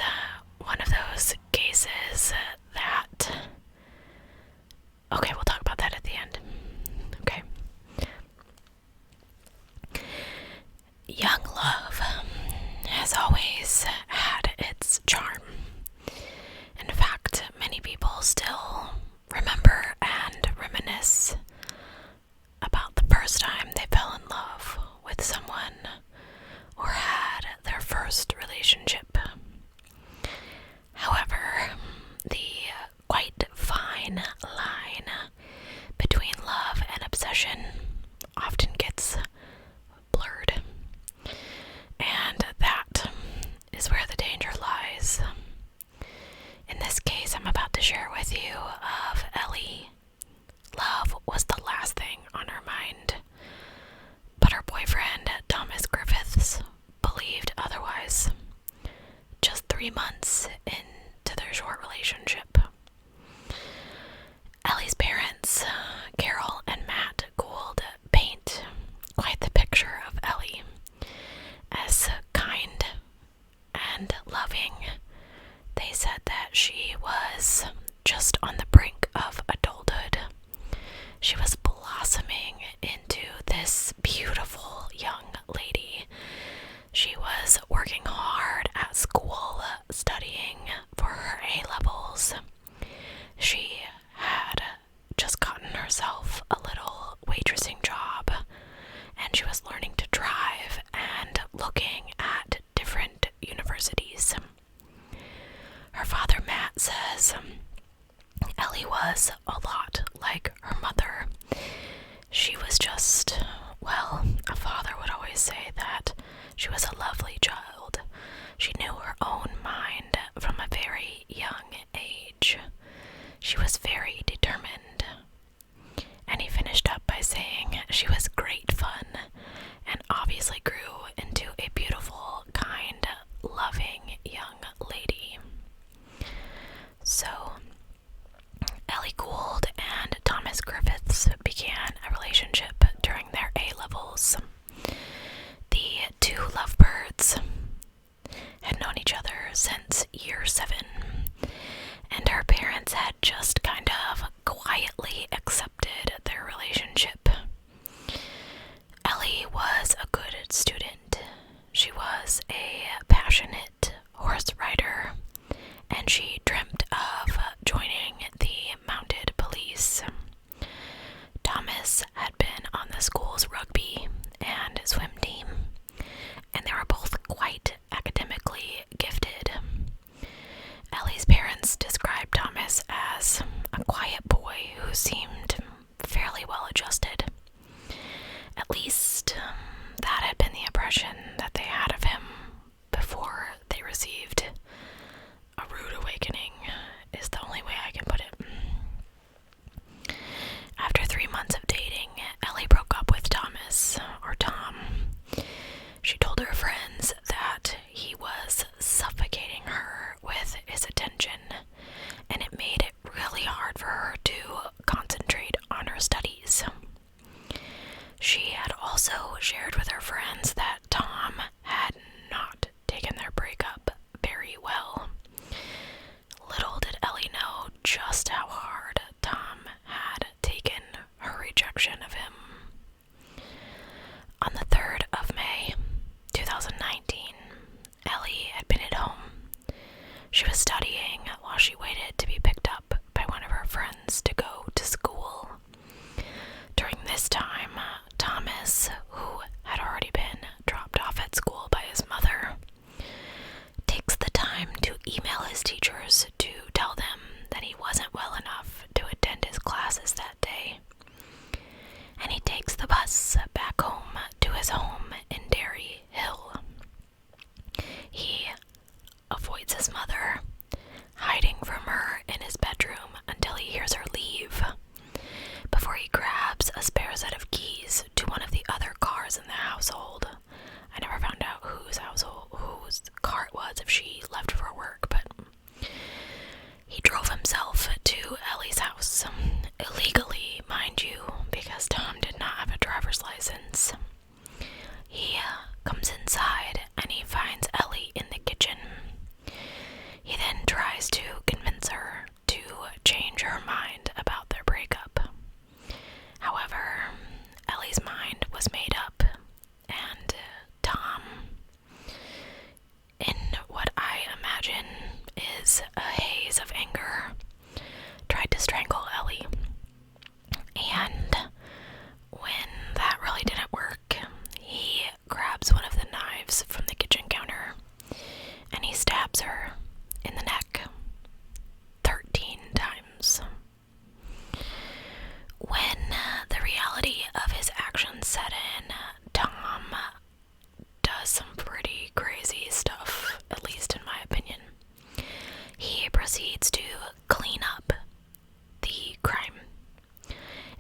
is one of those cases that... Okay, we'll talk about that at the end. Okay. Young love has always had its charm. In fact, many people still remember and reminisce about the first time they fell in love with someone or had their first relationship. However, the quite fine line between love and obsession often gets blurred, and that is where the danger lies. In this case I'm about to share with you of Ellie, love was the last thing on her mind, but her boyfriend, Thomas Griffiths, believed otherwise. Just 3 months into their short relationship. Ellie's parents, Carol and Matt Gould, paint quite the picture of Ellie as kind and loving. They said that she was just on the brink of adulthood. She was blossoming into this beautiful young lady. She was working hard at school, studying for her A-levels. She had just gotten herself a little waitressing job, and she was learning to drive and looking at different universities. Her father, Matt, says Ellie was a lot like her mother. She was just, well, a father would always say that she was a lovely child. She knew her own mind from a very young age. She was very determined. And he finished up by saying she was great fun and obviously grew into a beautiful, kind, loving young lady. So, Ellie Gould and Thomas Griffiths began a relationship during their A-levels. The two lovebirds had known each other since year 7, and her parents had just kind of quietly accepted their relationship. Ellie was a good student. She was a passionate horse rider, and she dreamt of joining the mounted police. Thomas had been on the school's rugby and swim team, and they were both quite academically gifted. Ellie's parents described Thomas as a quiet boy who seemed fairly well adjusted. At least, that had been the impression that they had of him before they received a rude awakening, is the only way I can put it. After 3 months of dating, Ellie broke up with Thomas, or Tom. She told her friends that he was suffocating her with his attention, and it made it really hard for her to concentrate on her studies. She had also shared with her friends that Tom had not taken their breakup very well. Little did Ellie know just how hard Tom had taken her rejection of him. On the 3rd of May, 2019, Ellie had been at home. She was studying while she waited to be picked up by one of her friends to go to school. During this time, Thomas, who had already been dropped off at school by his mother, takes the time to email his teachers to tell them that he wasn't well enough to attend his classes that day. And he takes the bus back home to his home in Derry Hill. He avoids his mother, hiding from her in his bedroom until he hears her leave, before he grabs a spare set of keys to one of the other cars in the household. I never found out whose car it was, if she left for work, but he drove himself to Ellie's house, illegally, mind you, because Tom did not have a driver's license. He comes inside and he finds Ellie in the kitchen. his haze of anger, tried to strangle Ellie. And when that really didn't work, he grabs one of the knives from the kitchen counter and he stabs her in the neck 13 times. When the reality of his actions set in, Tom does some pretty crazy stuff, at least in my opinion. He proceeds to clean up the crime.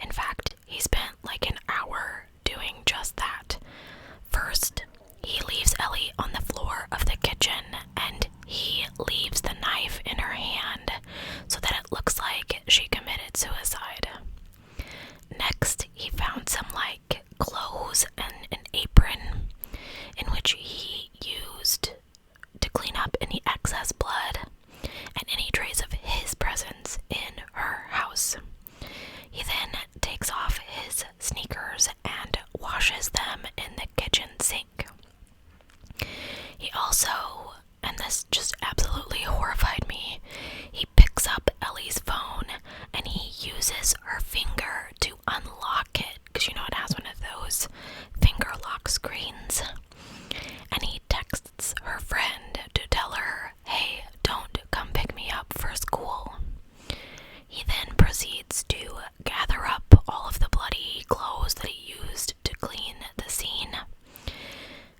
In fact, he spent like an hour doing just that. First, he leaves Ellie on the floor of the kitchen and he leaves the knife in her hand so that it looks like she committed suicide. Next, he found some like clothes and an apron in which he used to clean up any excess blood and any trace of his presence in her house. He then takes off his sneakers and washes them in the kitchen sink. He also, and this just absolutely horrified me, he picks up Ellie's phone and he uses her finger to unlock it, because you know it has one of those finger lock screens. And he texts her friend to tell her, hey, don't come pick me up for school. He then proceeds to gather up all of the bloody clothes that he used to clean the scene,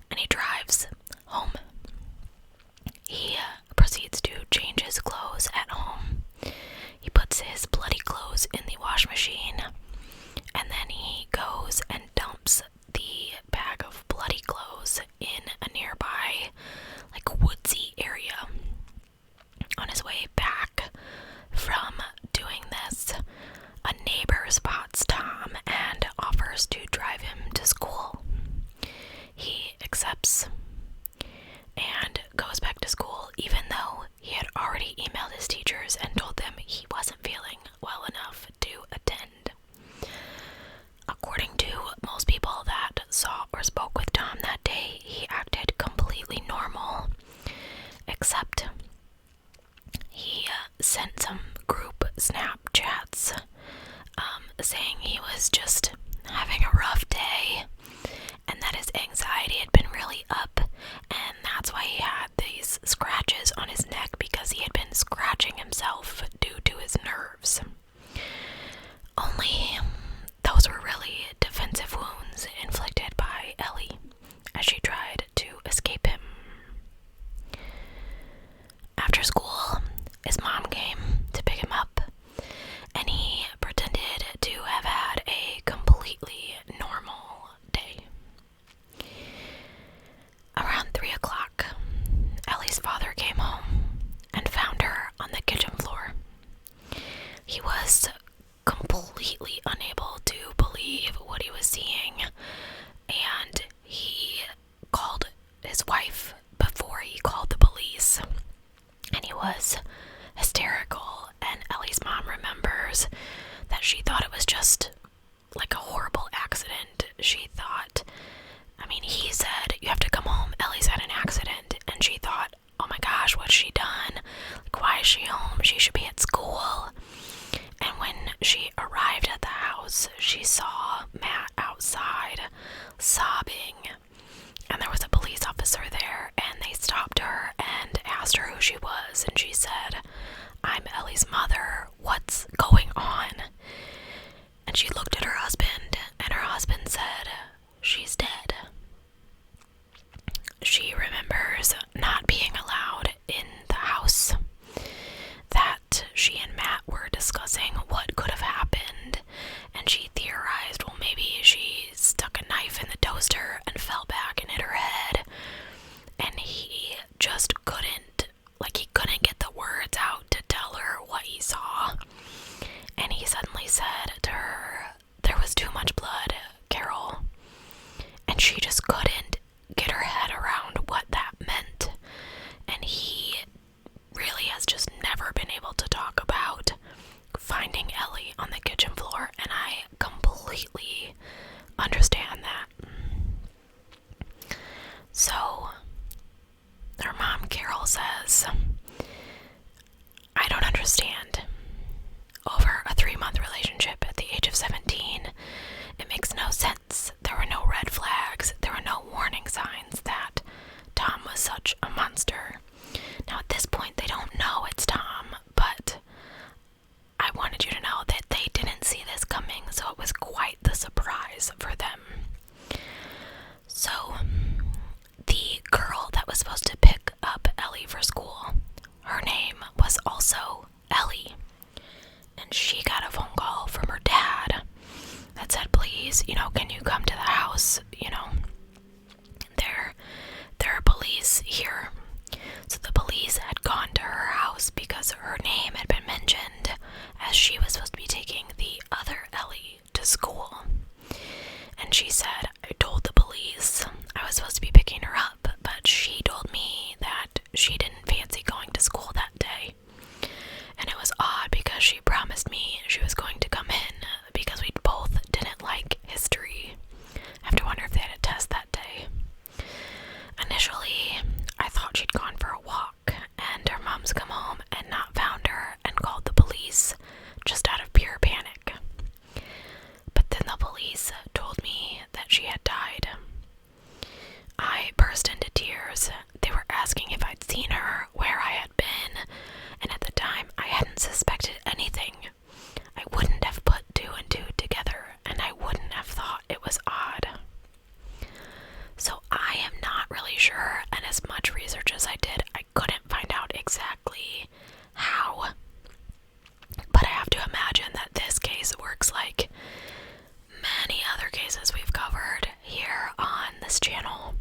and he drives home. He proceeds to change his clothes at home. He puts his bloody clothes in the wash machine, and then he goes and dumps the bag of bloody clothes in a nearby, like, woodsy area. On his way back from doing this, a neighbor spots Tom and offers to drive him to school. He accepts and goes back to school, even though he had already emailed his teachers and told them he wasn't feeling well enough to attend. According to most people that saw or spoke with Tom that day, he acted completely normal, except he sent some group Snapchats saying he was just having a rough day and that his anxiety had been really up, and that's why he had these scratches on his neck, because he had been scratching himself due to his nerves. Only those were really defensive wounds inflicted by Ellie as she tried to escape him. After school, his mom came to pick him up, and he pretended to have had a completely normal day. Around 3 o'clock, Ellie's father came home and found her on the kitchen floor. He was completely unable to believe what he was seeing, and he called his wife before he called the police. And he was hysterical, and Ellie's mom remembers that she thought it was just like a horrible accident. She thought, he said, you have to come home, Ellie's had an accident, and she thought, oh my gosh, what's she done? Like, why is she home? She should be at school. And when she arrived at the house, she saw Matt outside sobbing, and there was a police officer there, and they stopped her and asked her who she was, and she said, I'm Ellie's mother, what's going on? And she looked at her husband, and her husband said, she's dead. She remembers not being allowed in the house, that she and Matt were discussing what could have happened, and she theorized, well, maybe she stuck a knife in the toaster and fell back and hit her head, and he just couldn't get the words out to tell her what he saw. And he suddenly said to her, there was too much blood, Carol. And she just couldn't get her head around what that meant. And he really has just never been able to talk about finding Ellie on the kitchen floor, and I completely understand that. So, her mom, Carol, says, PBS channel,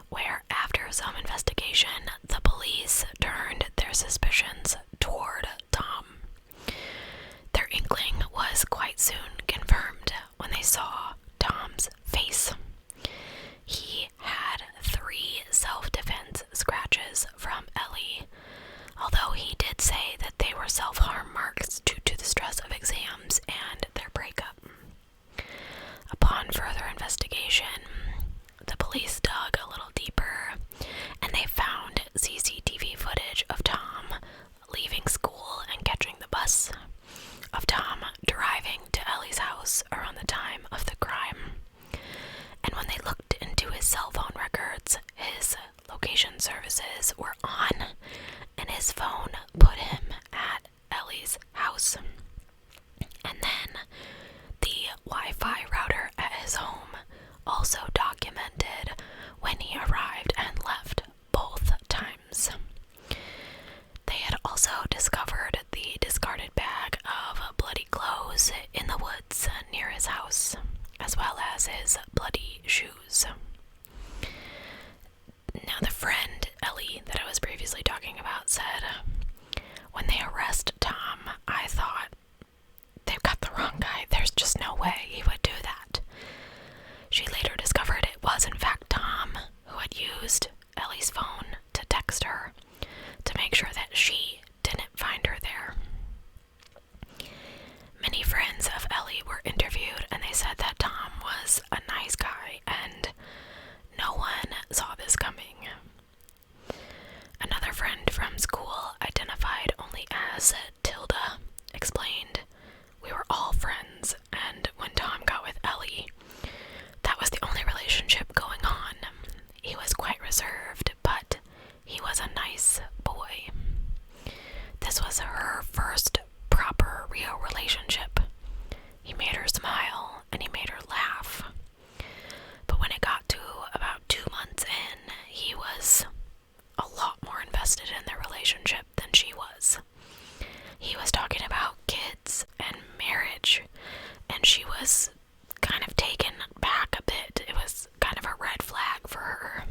where after some investigation, the police turned their suspicions toward Tom. Their inkling was quite soon confirmed when they saw Tom's face. He had 3 self-defense scratches from Ellie, although he did say that they were self-harm marks due to the stress of exams and their breakup. Upon further investigation, the police dug a little deeper, and they found CCTV footage of Tom leaving school and catching the bus, of Tom driving to Ellie's house around the time of the crime. And when they looked into his cell phone records, his location services were on, and his phone put him at Ellie's house. And then the Wi-Fi router at his home also documented when he arrived and left both times. They had also discovered the discarded bag of bloody clothes in the woods near his house, as well as his bloody shoes. Now, the friend, Ellie, that I was previously talking about said, "When they arrest Tom, I thought, they've got the wrong guy. There's just no way he would do that." She later discovered it was in fact Tom who had used Ellie's phone to text her to make sure that she didn't find her there. Many friends of Ellie were interviewed, and they said that Tom was a nice guy and no one saw this coming. Another friend from school, identified only as Tilda, explained, "We were all friends, and when Tom got with Ellie, that was the only relationship going on. He was quite reserved, but he was a nice boy." This was her first proper, real relationship. He made her smile, and he made her laugh. But when it got to about 2 months in, he was a lot more invested in their relationship than she was. He was talking about kids and marriage, and she was kind of taken back a bit. It was kind of a red flag for her.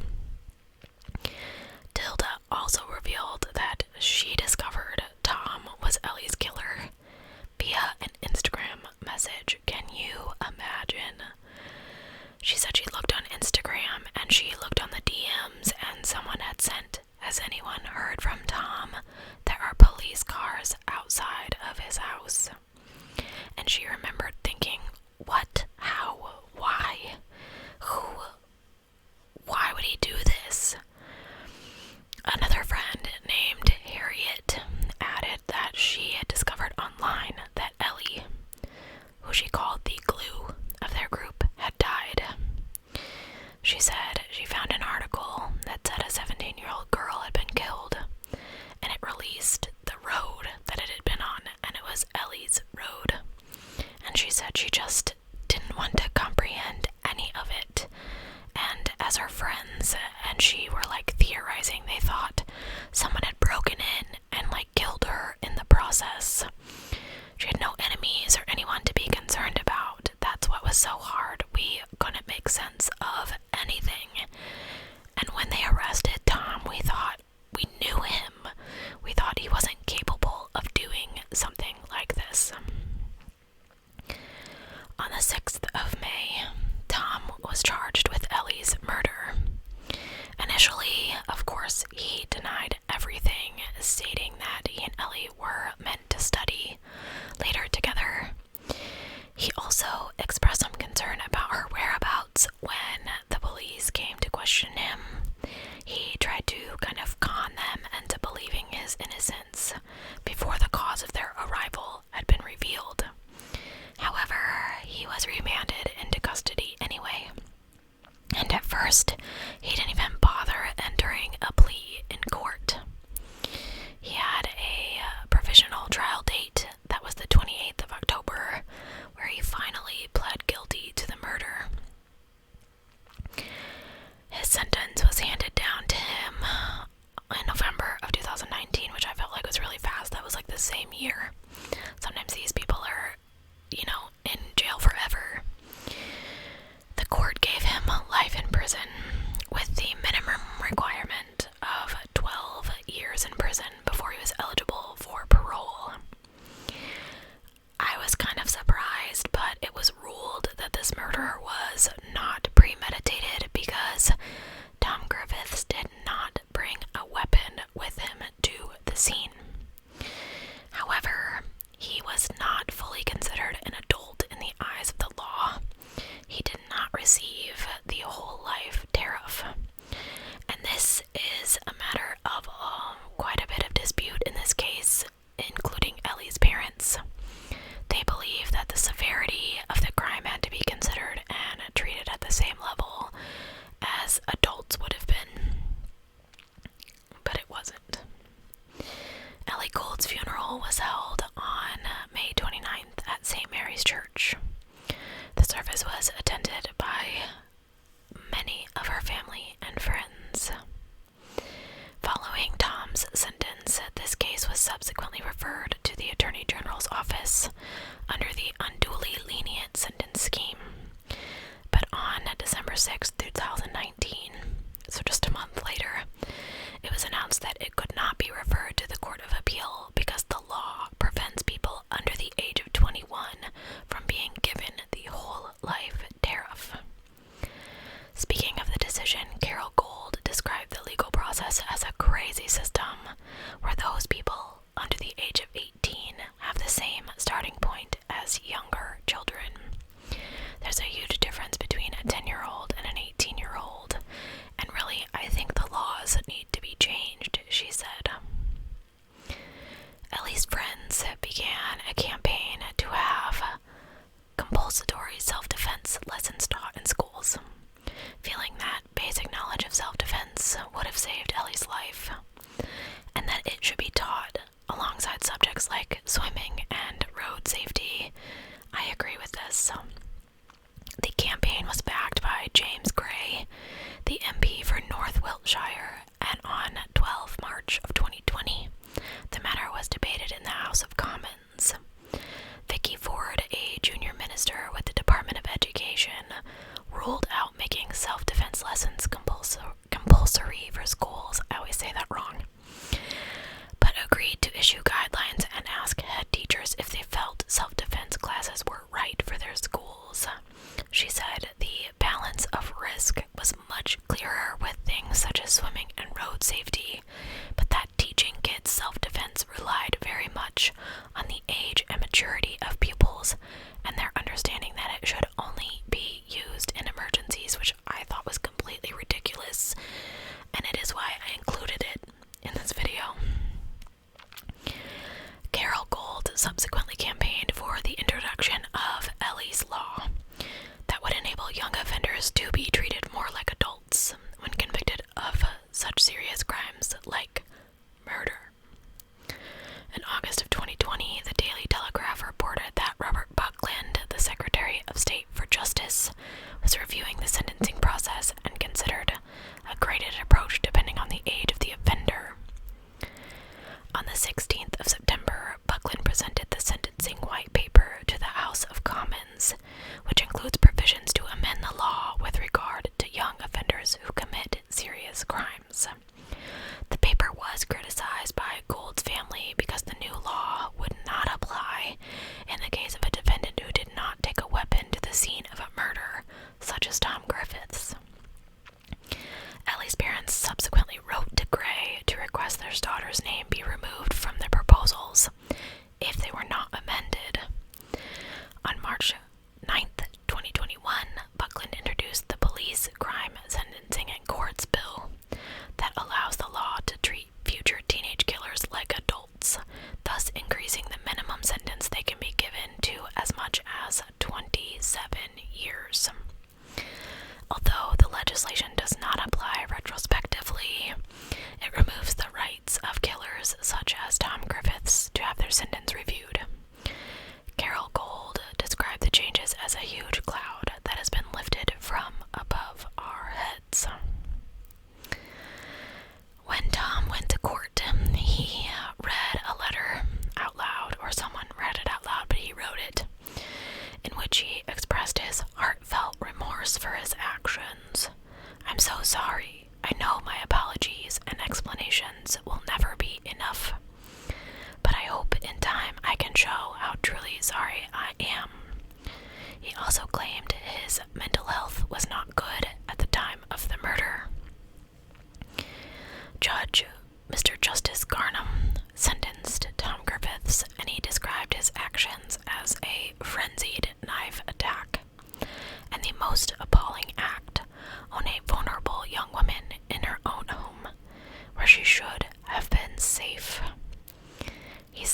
Tilda also revealed that she discovered Tom was Ellie's killer via an Instagram message. Can you imagine? She said she looked on Instagram and she looked on the DMs, and someone had sent, "Has anyone heard from Tom? There are police cars outside of his house." And she remembered thinking, what? How? Why? Who? Why would he do this? Another friend named Harriet added that she had discovered online that Ellie, who she called the glue of their group, had died. She said she found an article that said a 17-year-old girl had been killed, and it released the road that it had been on, and it was Ellie's road. And she said she just didn't want to comprehend any of it. And as her friends and she were theorizing, they thought someone had broken in and killed her in the process. She had no enemies or anyone to be concerned about. That's what was so hard. We couldn't make sense of anything. And when they arrested Tom, we thought we knew him. We thought he wasn't capable of doing something like this. On the 6th of May, Tom was charged with Ellie's murder. Initially, of course, he denied everything, stating that he and Ellie were meant to study later together. He also expressed some concern about her whereabouts when the police came to question him. He tried to kind of con them into believing his innocence before the cause of their arrival had been revealed. However, he was remanded into custody anyway. And at first, he didn't even bother entering a plea in court. He had a provisional trial date that was the 28th of October, where he finally pled guilty to the murder. His sentence was handed down to him in November of 2019, which I felt like was really fast. That was the same year. Sometimes these people are, in jail forever. The court gave him life in prison including Ellie's parents. They believe that the severity of the crime had to be considered and treated at the same level as adults would have been. But it wasn't. Ellie Gould's funeral was held on May 29th at St. Mary's Church. The service was attended by many of her family and friends. Following Tom's sentence, this case was subsequently referred to the Attorney General's office under the unduly lenient sentence scheme. But on December 6, 2019, so just a month later, it was announced that it could not be referred to the Court of Appeal because the law prevents people under the age of 21 from being given the whole life tariff. Speaking of the decision, Gould described the legal process as a crazy system where those people under the age of 18 have the same starting point as younger children. There's a huge difference between a 10-year-old and an 18-year-old, and really, I think the laws need to be changed, she said. Ellie's friends began a campaign to have compulsory self-defense lessons taught in schools, feeling that basic knowledge of self-defense would have saved Ellie's life, and that it should be taught alongside subjects like swimming and road safety. I agree with this. The campaign was backed by James Gray, the MP for North Wiltshire, and on 12 March of 2020, the matter was debated in the House of Commons. Vicky Ford, a junior minister with the Department of Education, ruled out making self-defense lessons compulsory for schools. I always say that wrong. But agreed to issue guidelines and ask head teachers if they felt self-defense classes were right for their schools. She said the balance of risk was much clearer with things such as swimming and road safety, but that teaching kids self-defense relied very much on the age and maturity of pupils and their understanding that it should only be used in emergencies, which I thought was completely ridiculous, and it is why I included it in this video. Gould subsequently campaigned for the introduction of Ellie's Law that would enable young offenders to be treated more like adults when convicted of such serious crimes like murder. In August of 2020, the Daily Telegraph reported that Robert Buckland, the Secretary of State for Justice, was reviewing the sentencing process and considered a graded approach depending on the age of the offender. On the 16th of September, Buckland presented the sentencing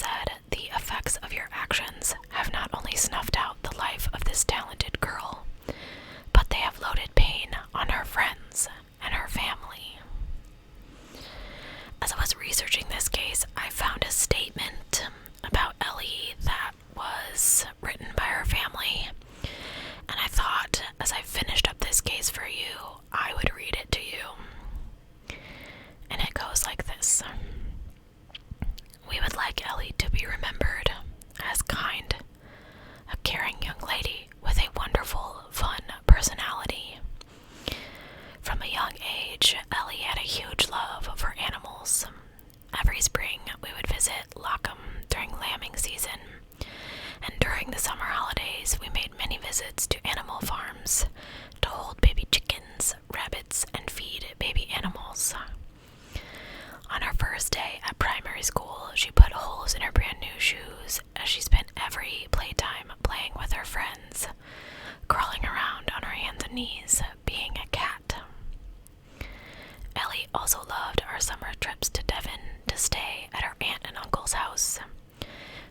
said, the effects of your actions have not only snuffed out the life of this talented girl, but they have loaded pain on her friends and her family. As I was researching this case, I found a statement about Ellie that was written by her family, and I thought, as I finished up this case for you, I would read it to you. And it goes like this. We would like Ellie to be remembered as kind, a caring young lady with a wonderful, fun personality. From a young age, Ellie had a huge love for animals. Every spring, we would visit Lockham during lambing season, and during the summer holidays, we made many visits to animal farms to hold baby chickens, rabbits, and feed baby animals. On her first day at primary school, she put holes in her brand new shoes as she spent every playtime playing with her friends, crawling around on her hands and knees, being a cat. Ellie also loved our summer trips to Devon to stay at her aunt and uncle's house.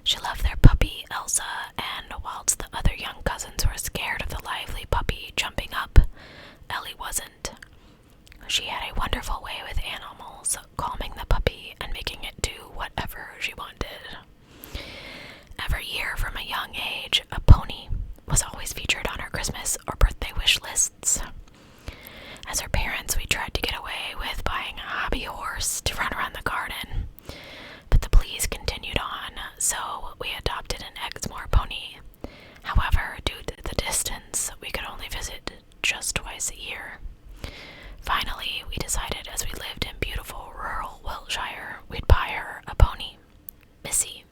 She loved their puppy, Elsa, and whilst the other young cousins were scared of the lively puppy jumping up, Ellie wasn't. She had a wonderful way with animals, calming the puppy and making it do whatever she wanted. Every year from a young age, a pony was always featured on her Christmas or birthday wish lists. As her parents, we tried to get away with buying a hobby horse to run around the garden, but the pleas continued on, so we adopted an Exmoor pony. However, due to the distance, we could only visit just twice a year. Finally, we decided as we lived in beautiful rural Wiltshire, we'd buy her a pony, Missy.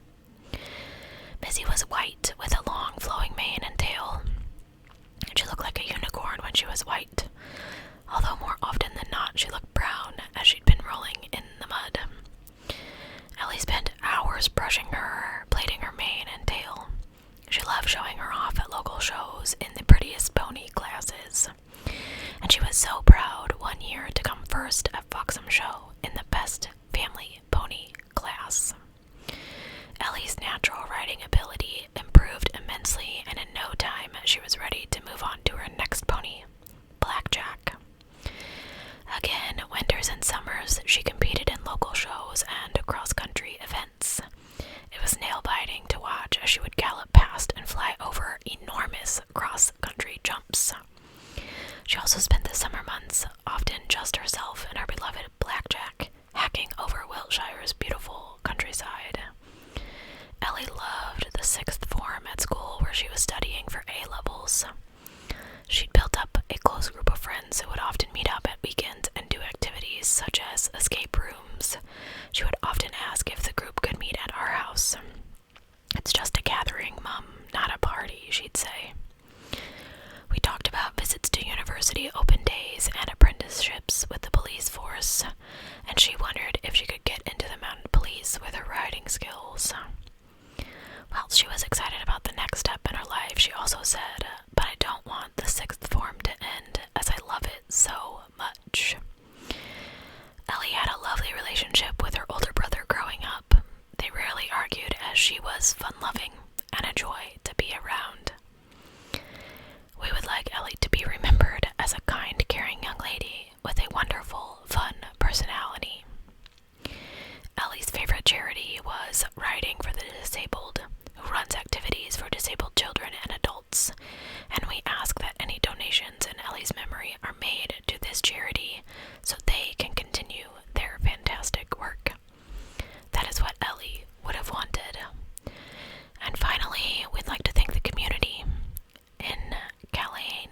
Missy was white with a long flowing mane and tail. She looked like a unicorn when she was white, although more often than not she looked brown as she'd been rolling in the mud. Ellie spent hours brushing her, plaiting her mane and tail. She loved showing her off at local shows in the prettiest pony classes, and she was so proud one year to come first at Foxham Show in the best family pony class. Ellie's natural riding ability improved immensely, and in no time she was ready to move on to her next pony, Blackjack. Again, winters and summers, she competed in local shows and cross-country events. It was nail-biting to watch as she would gallop past and fly over enormous cross-country jumps. She also spent the summer months, often just herself and her beloved Blackjack, hacking over Wiltshire's beautiful countryside. Ellie loved the sixth form at school where she was studying for A-levels. She'd built up a close group of friends who would often meet up at weekends and do activities such as escape rooms. She would often ask if the group could meet at our house. "It's just a gathering, Mum, not a party," she'd say. We talked about visits to university open days and apprenticeships with the police force, and she wondered if she could get into the mounted police with her riding skills. Whilst she was excited about the next step in her life, she also said, "But I don't want the sixth form to end, as I love it so much." Ellie had a lovely relationship with her older brother growing up. They rarely argued as she was fun-loving and a joy to be around. We would like Ellie to be remembered as a kind, caring young lady with a wonderful, fun personality. Ellie's favorite charity was Riding for the Disabled, who runs activities for disabled children and adults, and we ask that any donations in Ellie's memory are made to this charity so they can continue their fantastic work. That is what Ellie would have wanted. And finally, we'd like to thank the community in Colleen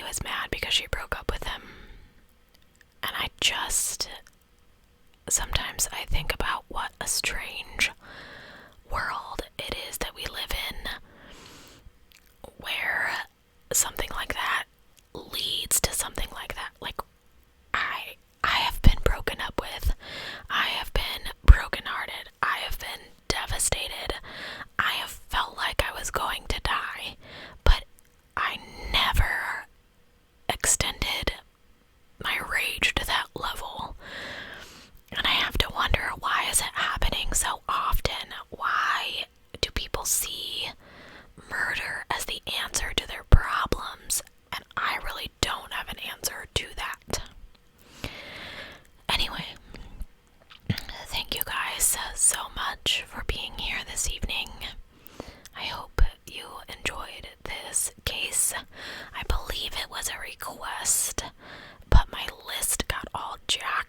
was mad because she broke up with him. And sometimes I think about what a strange world it is that we live in, where something like that leads to something like that. Like, I have been broken up with. I have been brokenhearted. I have been devastated. I have felt like I was going to die, but I never extended my rage to that level. And I have to wonder, why is it happening so often? Why do people see murder as the answer to their problems? And I really don't have an answer to that. Anyway, thank you guys so much for being here this evening. I hope you enjoyed this case. I believe it was a request, but my list got all jacked